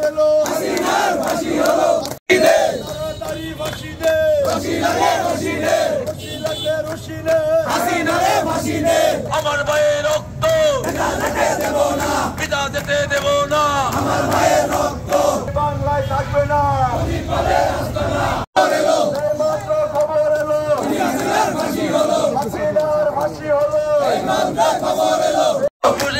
এলো হাসিনার ফাঁসি হলো তাড়াতাড়ি ফাঁসি দে রশি লাগে রশি দে রশি লাগে রশি দে হাসিনারে ফাঁসি দে আমার ভাইয়ের রক্ত পিতা দেব না পিতা যেতে দেব না আমার ভাইয়ের রক্ত বাংলায় থাকবে না বিপদে আসবে না এলো এই মাত্র খবর এলো হাসিনার ফাঁসি হলো হাসিনার ফাঁসি হলো এই মাত্র খবর এলো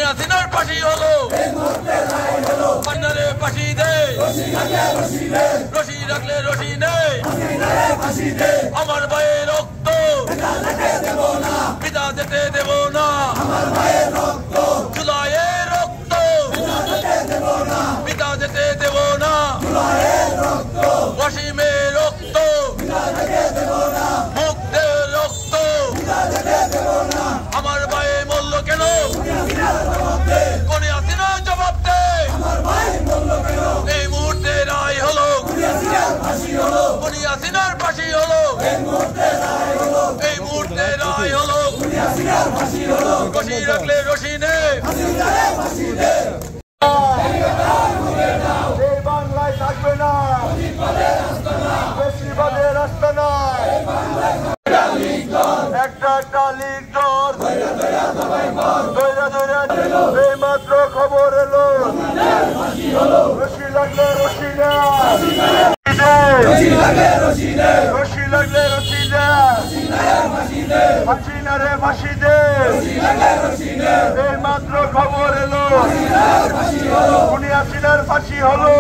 হাসিনার ফাঁসি হলো এই মুহূর্তে রায় হলো হাসিনারে ফাঁসি দে রশি লাগে রশি দে রশি লাগলে রশি নেই হাসিনারে ফাঁসি দে আমার ভাইয়ের রক্ত পিতা দেব না পিতা যেতে দেব না আমার ভাইয়ের রক্ত জুলাইয়ের রক্ত পিতা যেতে দেব না পিতা যেতে দেব না জুলাইয়ের রক্ত ওয়াসিমের রক্ত পিতা যেতে দেব না মুক্তের রক্ত পিতা যেতে দেব না আমার ভাই মরল কেন কোন হাসিনার জবাব দে আমার ভাই মরল কেন এই মুহূর্তে রায় হলো হাসিনার ফাঁসি হলো কোন হাসিনার ফাঁসি হলো এই মুহূর্তে রায় হলো এই মুহূর্তে রায় হলো হাসিনার ফাঁসি হলো রশি রাখলে রশি নে হাসিনারে ফাঁসি দে এই বাংলায় থাকবে না বেশিবাদের রাস্তা নাই একটা লিগ দর এই মাত্র খবর এলো রশি লাগলে রশি দে রশি লাগলে রশি দে রশি লাগলে রশি দে হাসিনারে ফাঁসি দে এই মাত্র খবর এলো হাসিনার ফাঁসি হলো